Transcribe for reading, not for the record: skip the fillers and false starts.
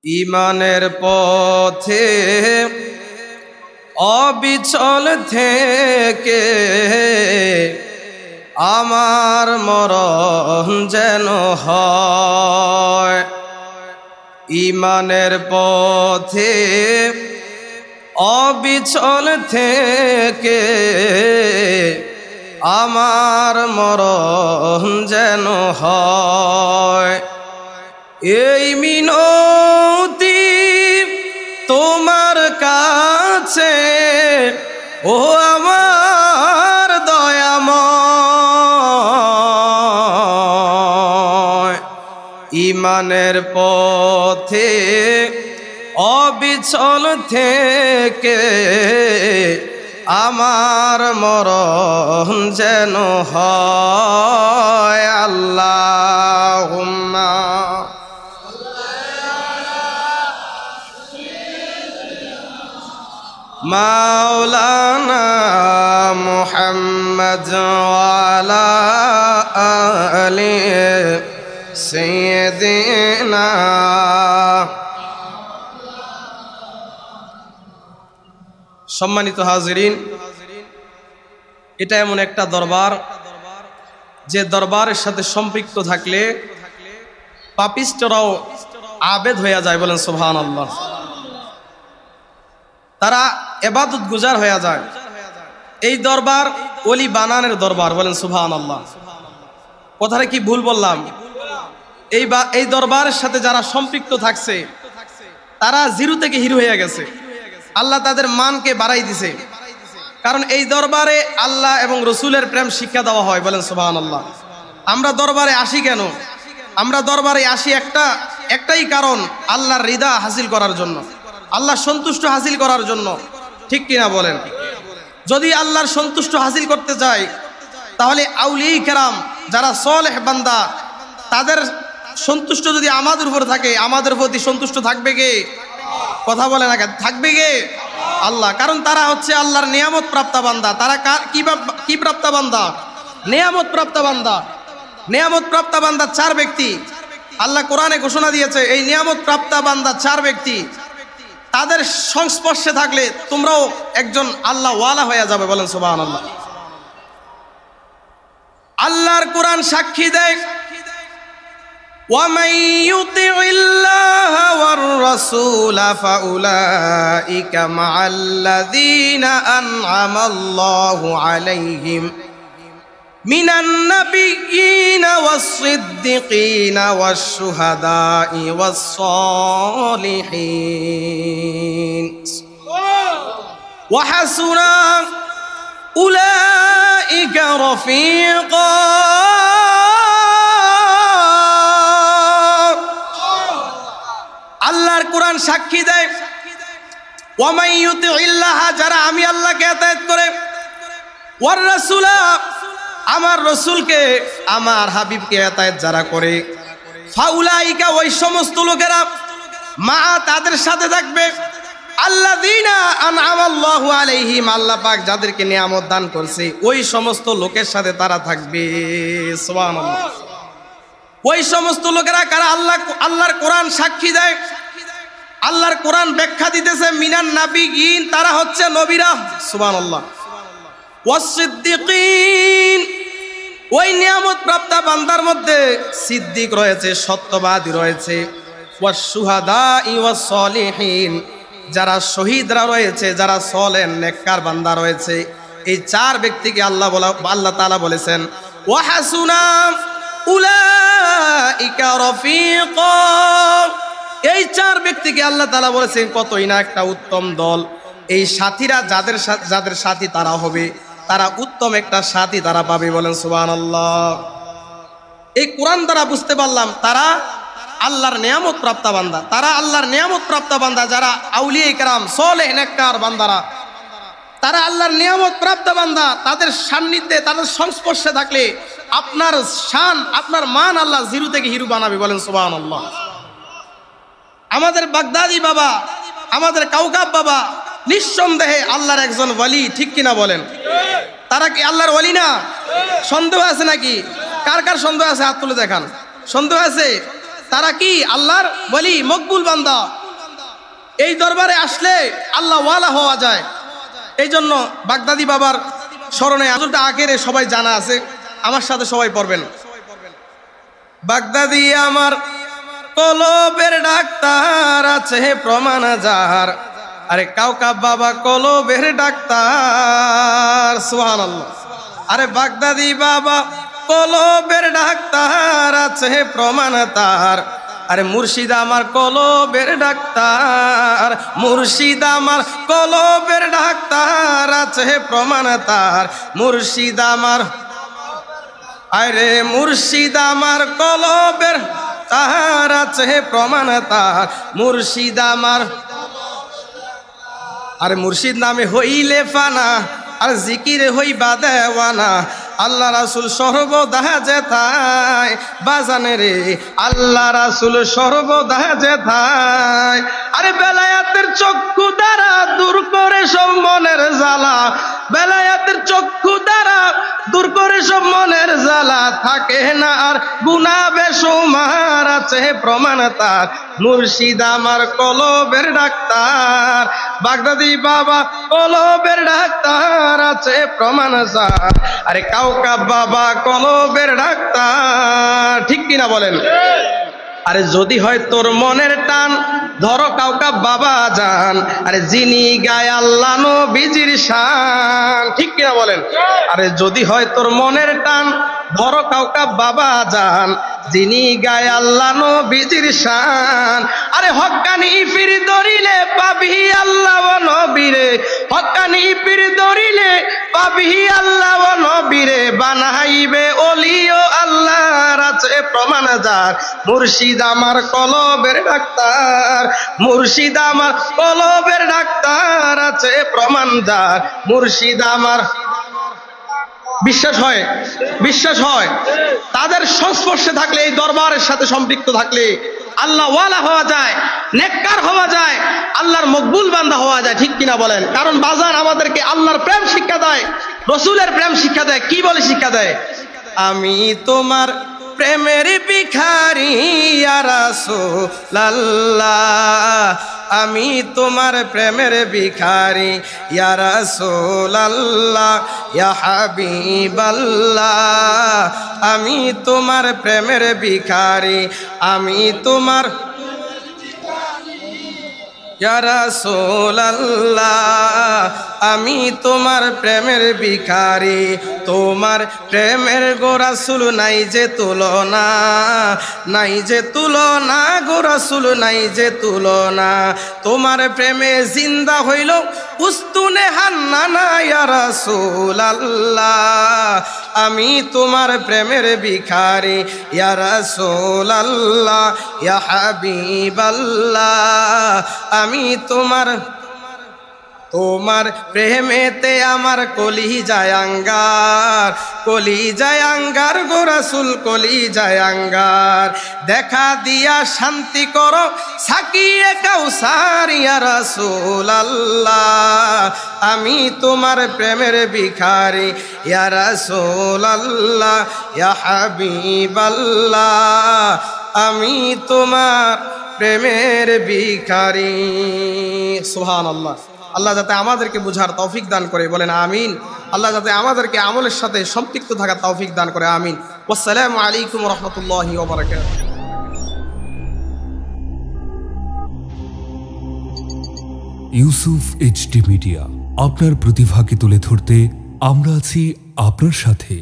ঈমানের পথে অবিচল থেকে আমার মরণ যেন হয়। ঈমানের পথে অবিচল থেকে আমার মরণ যেন হয়। এই মিনতি তোমার কাছে ও আমার দয়াময়। ঈমানের পথে অবিচল থেকে আমার মরণ যেন হয়। আল্লাহুম্মা মাওলানা মুহাম্মদ ওয়ালা আলি সাইয়্যিদিনা। সম্মানিত হাজিরিন, এটা এমন একটা দরবার যে দরবারের সাথে সম্পৃক্ত থাকলে পাপিষ্ঠরাও আবেদ হয়ে যায়। বলেন সুবহানাল্লাহ। তারা ইবাদত গুজার হয়ে যায়। এই দরবার ওলি বানানের দরবার। বলেন সুবহানাল্লাহ। কথাটা কি ভুল বললাম? এই দরবারের সাথে যারা সম্পৃক্ত থাকছে তারা জিরো থেকে হিরো হয়ে গেছে। আল্লাহ তাদের মানকে বাড়াই দিছে, কারণ এই দরবারে আল্লাহ এবং রসুলের প্রেম শিক্ষা দেওয়া হয়। বলেন সুবহানাল্লাহ। আমরা দরবারে আসি কেন? আমরা দরবারে আসি একটাই কারণ, আল্লাহর রিদা হাসিল করার জন্য, আল্লাহ সন্তুষ্ট হাসিল করার জন্য। ঠিক কিনা বলেন? যদি আল্লাহর সন্তুষ্ট হাসিল করতে চাই তাহলে আউলিয়া কেরাম যারা সালেহ বান্দা তাদের সন্তুষ্ট যদি আমাদের উপর থাকে, আমাদের প্রতি সন্তুষ্ট থাকবে কে? কথা বলে না, থাকবে কে? আল্লাহ। কারণ তারা হচ্ছে আল্লাহর নিয়ামত প্রাপ্ত বান্দা। তারা কি প্রাপ্ত বান্দা? নিয়ামত প্রাপ্ত বান্দা। নিয়ামত প্রাপ্ত বান্দা চার ব্যক্তি। আল্লাহ কোরআনে ঘোষণা দিয়েছে এই নিয়ামত প্রাপ্ত বান্দা চার ব্যক্তি, তাদের সংস্পর্শে থাকলে তোমরাও একজন আল্লাহ ওয়ালা হয়ে যাবে। বলেন সুবহানাল্লাহ। আল্লাহর কোরআন সাক্ষী দেয়, وَمَن يُطِعِ اللَّهَ وَالرَّسُولَ فَأُولَئِكَ مَعَ الَّذِينَ أَنْعَمَ اللَّهُ عَلَيْهِمْ مِنَ النَّبِيِّينَ وَالصِّدِّيقِينَ وَالشُّهَدَاءِ وَالصَّالِحِينَ وَحَسُنَ أُولَئِكَ رَفِيقًا। আল্লাহর কোরআন সাক্ষী দেয়, ওয়ামান ইউতিইল্লাহ, যারা আমি আল্লাহকে আতায়াত করে, ওয়ার রাসূলা, আমার রাসূলকে আমার হাবিবকে আতায়াত যারা করে, ফাউলাইকা, ওই সমস্ত লোকেরা, মা, তাদের সাথে থাকবে, আল্লাযীনা আনআমাল্লাহু আলাইহিম, আল্লাহ পাক যাদেরকে নিয়ামত দান করছে ওই সমস্ত লোকের সাথে তারা থাকবে। সুবহানাল্লাহ। ওই সমস্ত লোকেরা কারা? আল্লাহর কোরআন সাক্ষী দেয়, আল্লাহর কোরআন ব্যাখ্যা দিতেছে, মিনান নাবিয়িন, তারা হচ্ছে নবীরা। সুবহানাল্লাহ। ওয়াসসিদ্দিকিন, ওই নিয়ামত প্রাপ্ত বান্দার মধ্যে সিদ্দিক রয়েছে, সত্যবাদী রয়েছে। ওয়াসশুহাদাই ওয়াসসালিহিন, যারা শহীদরা রয়েছে, যারা সলেহ নেককার বান্দা রয়েছে। এই চার ব্যক্তিকে আল্লাহ তাআলা বলেছেন ওয়া হাসুনা উলাইকা রফিকা। এই চার ব্যক্তিকে আল্লাহ তাআলা বলেছেন কতই না একটা উত্তম দল। এই সাথীরা যাদের সাথী তারা হবে, তারা উত্তম একটা সাথী তারা পাবে। বলেন সুবহানাল্লাহ। এই কোরআন দ্বারা বুঝতে পারলাম তারা আল্লাহর নিয়ামত প্রাপ্ত বান্দা। তারা আল্লাহর নিয়ামত প্রাপ্ত বান্দা যারা আউলিয়া কেরাম সালেহ নেককার বান্দারা, তারা আল্লাহর নিয়ামত প্রাপ্ত বান্দা। তাদের সান্নিধ্যে, তাদের সংস্পর্শে থাকলে আপনার শান, আপনার মান আল্লাহ জিরো থেকে হিরো বানাবে। বলেন সুবহানাল্লাহ। আমাদের বাগদাদি বাবা, আমাদের কাউকাব বাবা নিঃসন্দেহে আল্লাহর একজন ওয়ালি। ঠিক কিনা বলেন? তারা কি আল্লাহর ওয়ালি না? সন্দেহ আছে নাকি? কার কার সন্দেহ আছে? হাত তুলে দেখান। সন্দেহ আছে? তারা কি আল্লাহর ওলি, মকবুল বান্দা। এই দরবারে আসলে আল্লাহ ওয়ালা হওয়া যায়। এই জন্য বাগদাদি বাবার স্মরণে আজলটা আখেরে সবাই জানা আছে, আমার সাথে সবাই পড়বেন। বাগদাদি আমার কলবের ডাক্তার আছে প্রমাণ যার, আরে কাউকাব বাবা কলবের ডাক্তার, সুবহানাল্লাহ। আরে বাগদাদি বাবা কলবের ডাক্তার আছে প্রমাণ তার, আরে মুর্শিদ আমার কলবের ডাক্তার, মুর্শিদ আমার কলবের ডাক্তার আছে প্রমাণ তার, মুর্শিদ আমার, আরে মুর্শিদ আমার কলবের তার আছে প্রমাণ তার, মুর্শিদ আমার। আরে মুর্শিদ নামে হইলে ফানা, আর জিকিরে হইবা দেওয়ানা, আল্লাহ রাসূল সর্বদা যেথায় বাজানে রে, আল্লাহ রাসূল সর্বদা যেথায়। আরে বেলায়াতের চক্ষু দ্বারা দূর করে সব মনের জ্বালা, বেলায়াতের চক্ষু দ্বারা দূর করে সব মনের জ্বালা, থাকে না আর গুনাহ বেশুমার আছে প্রমাণ তার, মুর্শিদ আমার কলবের ডাক্তার, বাগদাদি বাবা কলবের ডাক্তার আছে প্রমাণ তার, আরে কাউকাব বাবা কলবের ডাক্তার, ঠিক কিনা বলেন? আরে যদি হয় তোর মনের টান, ধরো কাউকাব বাবা জান, আরে যিনি গায় আল্লাহ নবীজির শান, ঠিক কিনা বলেন? আরে যদি হয় তোর মনের টান, ধরো কাউকাব বাবা জান, যিনি গায় আল্লাহ নবীজির শান। আরে হক্কানি পীর ধরিলে পাবি আল্লাহ ও নবীরে, হক্কানি পীর ধরিলে পাবি আল্লাহ ও নবীরে, বানাইবে ওলি ও আল্লাহর আছে প্রমাণ যার, মুর্শিদ আমার কলবের ডাক্তার, মুর্শিদ আমার কলবের ডাক্তার আছে প্রমাণ যার, মুর্শিদ আমার। বিশ্বাস হয়? বিশ্বাস হয়? তাদের সংস্পর্শে থাকলে, এই দরবারের সাথে সম্পৃক্ত থাকলে আল্লাহ ওয়ালা হওয়া যায়, নেককার হওয়া যায়, আল্লাহর মকবুল বান্দা হওয়া যায়, ঠিক কিনা বলেন? কারণ বাজার আমাদেরকে আল্লাহর প্রেম শিক্ষা দেয়, রসুলের প্রেম শিক্ষা দেয়। কি বলে শিক্ষা দেয়? আমি তোমার প্রেমের ভিখারি ইয়া রাসূলুল্লাহ, আমি তোমার প্রেমের ভিখারি ইয়া রাসূলুল্লাহ, ইয়া হাবিবাল্লাহ, আমি তোমার প্রেমের ভিখারি, আমি তোমার ইয়া রাসূলুল্লাহ, আমি তোমার প্রেমের ভিখারি, তোমার প্রেমের গো রাসূল নাই যে তুলনা, নাই যে তুলনা গো রাসূল নাই যে তুলনা, তোমার প্রেমে জিন্দা হইল উস্তুনে হান্নানা ইয়া রাসূলুল্লাহ, আমি তোমার প্রেমের ভিখারি ইয়া রাসূলুল্লাহ, ইয়া হাবিবাল্লাহ, আমি তোমার, তোমার প্রেমেতে আমার কলি যায় আঙ্গার, কলি যায় আঙ্গার গো রাসূল কলি যায় আঙ্গার, দেখা দিয়া শান্তি করো সাকিয়ে কাউসার ইয়া রাসূলুল্লাহ, আমি তোমার প্রেমের ভিখারি ইয়া রাসূলুল্লাহ, ইয়া হাবিবাল্লাহ, আমি তোমার প্রেমের ভিখারি। সুবহানাল্লাহ। আল্লাহ যাতে আমাদেরকে বুঝার তৌফিক দান করে, বলেন আমিন। আল্লাহ যাতে আমাদেরকে আমলের সাথে সম্পৃক্ত থাকার তৌফিক দান করে, আমিন। আসসালামু আলাইকুম ওয়া রাহমাতুল্লাহি ওয়া বারাকাতুহু। ইউসুফ এইচডি মিডিয়া, আপনার প্রতিভাকে তুলে ধরতে আমরা আছি আপনার সাথে।